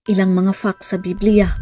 Ilang mga facts sa Biblia.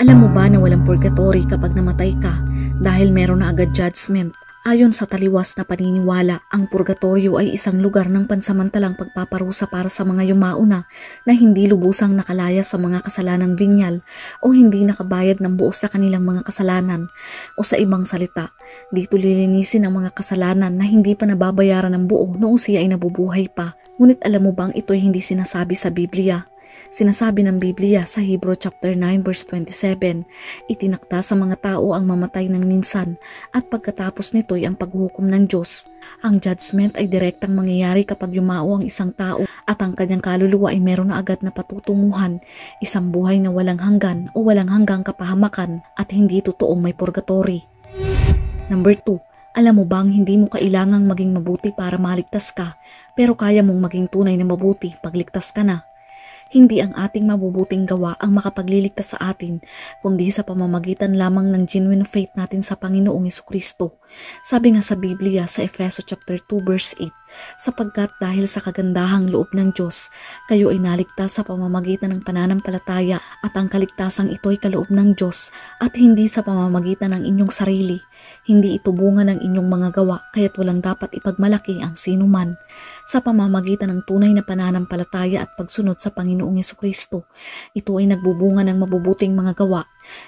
Alam mo ba na walang purgatory kapag namatay ka dahil meron na agad judgment? Ayon sa taliwas na paniniwala, ang purgatorio ay isang lugar ng pansamantalang pagpaparusa para sa mga yumauna na hindi lubusang nakalaya sa mga kasalanang venial o hindi nakabayad ng buo sa kanilang mga kasalanan. O sa ibang salita, dito lilinisin ang mga kasalanan na hindi pa nababayaran ng buo noong siya ay nabubuhay pa. Ngunit alam mo bang ito ay hindi sinasabi sa Biblia? Sinasabi ng Biblia sa Hebrew chapter 9 verse 27, itinakda sa mga tao ang mamatay ng minsan at pagkatapos nito'y ang paghuhukom ng Diyos. Ang judgment ay direktang mangyayari kapag yumao ang isang tao at ang kanyang kaluluwa ay meron na agad na patutunguhan, isang buhay na walang hanggan o walang hanggang kapahamakan at hindi totoong may purgatory. Number 2. Alam mo bang hindi mo kailangang maging mabuti para maligtas ka, pero kaya mong maging tunay na mabuti pag ligtas ka na? Hindi ang ating mabubuting gawa ang makapagliligtas sa atin, kundi sa pamamagitan lamang ng genuine faith natin sa Panginoong Jesucristo. Sabi nga sa Biblia sa Efeso chapter 2 verse 8, sapagkat dahil sa kagandahang loob ng Diyos, kayo ay naligtas sa pamamagitan ng pananampalataya at ang kaligtasang ito ay kaloob ng Diyos at hindi sa pamamagitan ng inyong sarili. Hindi ito bunga ng inyong mga gawa, kaya't walang dapat ipagmalaki ang sinuman. Sa pamamagitan ng tunay na pananampalataya at pagsunod sa Panginoong Jesucristo, ito ay nagbubunga ng mabubuting mga gawa.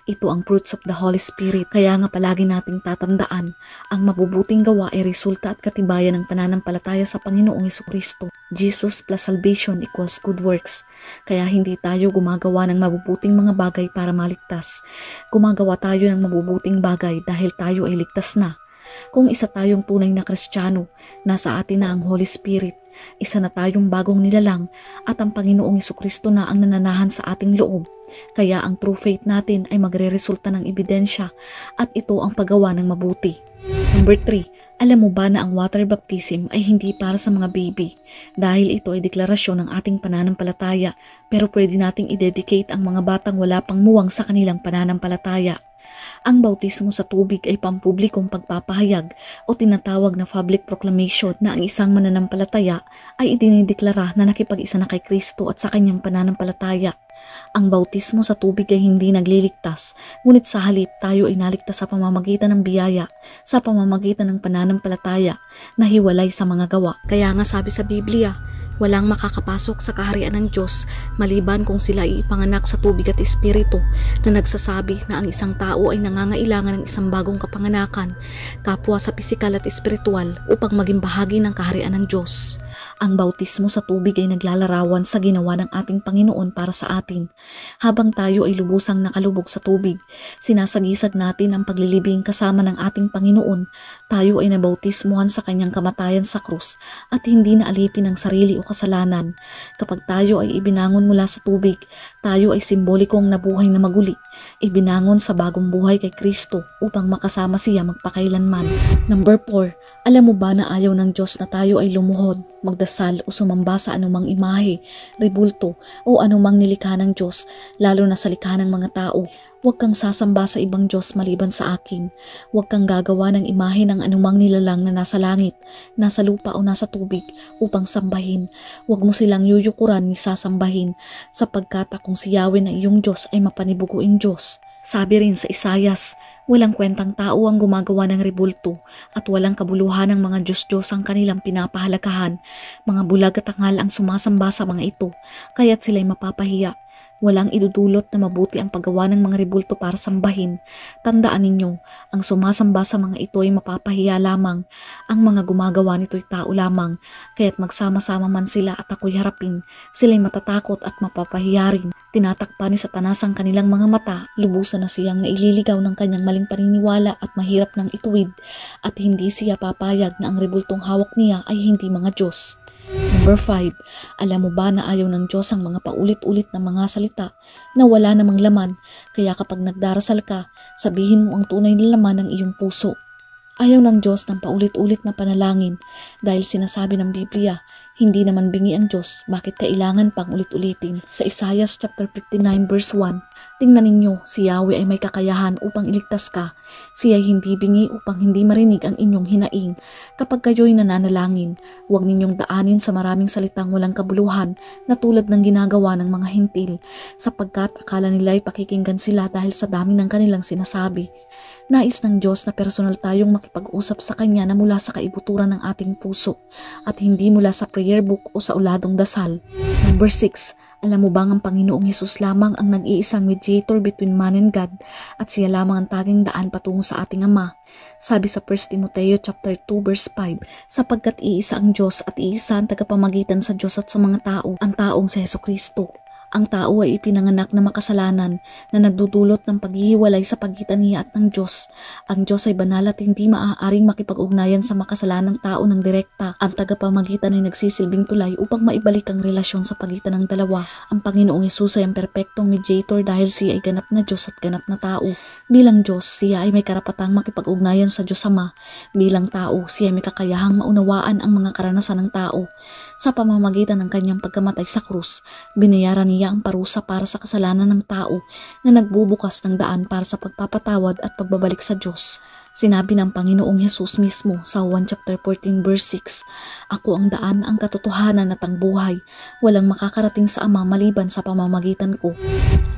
Ito ang fruits of the Holy Spirit. Kaya nga palagi nating tatandaan, ang mabubuting gawa ay resulta at katibayan ng pananampalataya sa Panginoong Jesucristo. Jesus plus salvation equals good works. Kaya hindi tayo gumagawa ng mabubuting mga bagay para maligtas. Gumagawa tayo ng mabubuting bagay dahil tayo ay ligtas na. Kung isa tayong tunay na Kristiyano, nasa atin na ang Holy Spirit, isa na tayong bagong nilalang at ang Panginoong Jesucristo na ang nananahan sa ating loob. Kaya ang true faith natin ay magreresulta ng ebidensya at ito ang paggawa ng mabuti. Number 3. Alam mo ba na ang water baptism ay hindi para sa mga baby dahil ito ay deklarasyon ng ating pananampalataya, pero pwede nating i-dedicate ang mga batang wala pang muwang sa kanilang pananampalataya. Ang bautismo sa tubig ay pampublikong pagpapahayag o tinatawag na public proclamation na ang isang mananampalataya ay idinideklara na nakipag-isa na kay Kristo at sa kanyang pananampalataya. Ang bautismo sa tubig ay hindi nagliligtas, ngunit sa halip tayo ay naligtas sa pamamagitan ng biyaya, sa pamamagitan ng pananampalataya na hiwalay sa mga gawa. Kaya nga sabi sa Biblia, walang makakapasok sa kaharian ng Diyos maliban kung sila ay ipanganak sa tubig at espiritu, na nagsasabi na ang isang tao ay nangangailangan ng isang bagong kapanganakan, kapwa sa pisikal at espiritual, upang maging bahagi ng kaharian ng Diyos. Ang bautismo sa tubig ay naglalarawan sa ginawa ng ating Panginoon para sa atin. Habang tayo ay lubusang nakalubog sa tubig, sinasagisag natin ang paglilibing kasama ng ating Panginoon. Tayo ay nabautismuhan sa kanyang kamatayan sa krus at hindi na alipin ang sarili o kasalanan. Kapag tayo ay ibinangon mula sa tubig, tayo ay simbolikong nabuhay na maguli, ibinangon sa bagong buhay kay Kristo upang makasama siya magpakailanman. Number 4. Alam mo ba na ayaw ng Diyos na tayo ay lumuhod, magdasal o sumamba sa anumang imahe, rebulto o anumang nilikha ng Diyos, lalo na sa likha ng mga tao? Huwag kang sasamba sa ibang Diyos maliban sa akin. Huwag kang gagawa ng imahe ng anumang nilalang na nasa langit, nasa lupa o nasa tubig upang sambahin. Huwag mo silang yuyukuran ni sasambahin, sapagkat akong si Yahweh na iyong Diyos ay mapanibuguing Diyos. Sabi rin sa Isayas, walang kwentang tao ang gumagawa ng rebulto at walang kabuluhan ng mga Diyos-Diyos ang kanilang pinapahalagahan. Mga bulag at angal ang sumasamba sa mga ito, kaya't sila'y mapapahiya. Walang idudulot na mabuti ang paggawa ng mga rebulto para sambahin. Tandaan ninyo, ang sumasamba sa mga ito ay mapapahiya lamang. Ang mga gumagawa nito ay tao lamang, kaya't magsama-sama man sila at ako'y harapin, sila'y matatakot at mapapahiya rin. Tinatakpan ni Satanas ang kanilang mga mata, lubusan na siyang naililigaw ng kanyang maling paniniwala at mahirap ng ituwid, at hindi siya papayag na ang rebultong hawak niya ay hindi mga Diyos. Number 5. Alam mo ba na ayaw ng Diyos ang mga paulit-ulit na mga salita na wala namang laman, kaya kapag nagdarasal ka, sabihin mo ang tunay na laman ng iyong puso. Ayaw ng Diyos ng paulit-ulit na panalangin dahil sinasabi ng Biblia, hindi naman bingi ang Diyos, bakit kailangan pang ulit-ulitin? Sa Isaiah chapter 59 verse 1, Tingnan ninyo, si Yahweh ay may kakayahan upang iligtas ka. Siya ay hindi bingi upang hindi marinig ang inyong hinaing. Kapag kayo'y nananalangin, huwag ninyong daanin sa maraming salitang walang kabuluhan na tulad ng ginagawa ng mga hintil, sapagkat akala nila ay pakikinggan sila dahil sa dami ng kanilang sinasabi. Nais ng Diyos na personal tayong makipag-usap sa Kanya na mula sa kaibuturan ng ating puso at hindi mula sa prayer book o sa uladong dasal. Number 6. Alam mo bang ang Panginoong Hesus lamang ang nag-iisang mediator between man and God at siya lamang ang taging daan patungo sa ating Ama? Sabi sa 1 Timoteo chapter 2 verse 5, sapagkat iisa ang Diyos at iisa ang tagapamagitan sa Diyos at sa mga tao, ang taong si Hesukristo. Ang tao ay ipinanganak na makasalanan na nagdudulot ng paghihiwalay sa pagitan niya at ng Diyos. Ang Diyos ay banal at hindi maaaring makipag-ugnayan sa makasalanang tao ng direkta. Ang tagapamagitan ay nagsisilbing tulay upang maibalik ang relasyon sa pagitan ng dalawa. Ang Panginoong Hesus ay ang perpektong mediator dahil siya ay ganap na Diyos at ganap na tao. Bilang Diyos, siya ay may karapatang makipag-ugnayan sa Diyos Ama. Bilang tao, siya ay may kakayahang maunawaan ang mga karanasan ng tao. Sa pamamagitan ng kanyang pagkamatay sa krus, binayaran niya ang parusa para sa kasalanan ng tao na nagbubukas ng daan para sa pagpapatawad at pagbabalik sa Diyos. Sinabi ng Panginoong Hesus mismo sa Juan chapter 14 verse 6, Ako ang daan, ang katotohanan at ang buhay. Walang makakarating sa Ama maliban sa pamamagitan ko.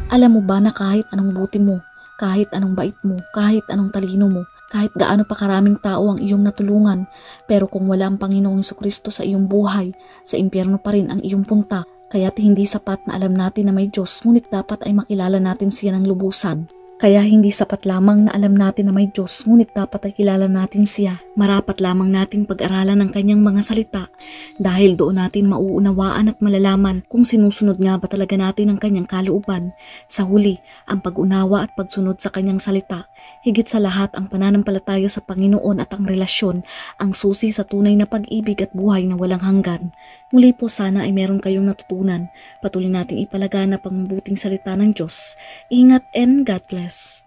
Alam mo ba na kahit anong buti mo, kahit anong bait mo, kahit anong talino mo, kahit gaano pa karaming tao ang iyong natulungan, pero kung wala ang Panginoong Hesukristo sa iyong buhay, sa impyerno pa rin ang iyong punta. Kaya't hindi sapat na alam natin na may Diyos, ngunit dapat ay makilala natin siya ng lubusan. Kaya hindi sapat lamang na alam natin na may Diyos, ngunit dapat ay kilala natin siya. Marapat lamang nating pag-aralan ang kanyang mga salita dahil doon natin mauunawaan at malalaman kung sinusunod nga ba talaga natin ang kanyang kalooban. Sa huli, ang pag-unawa at pagsunod sa kanyang salita. Higit sa lahat, ang pananampalataya sa Panginoon at ang relasyon, ang susi sa tunay na pag-ibig at buhay na walang hanggan. Muli po sana ay meron kayong natutunan. Patuloy nating ipalaganap ang mabuting salita ng Diyos. Ingat and God bless.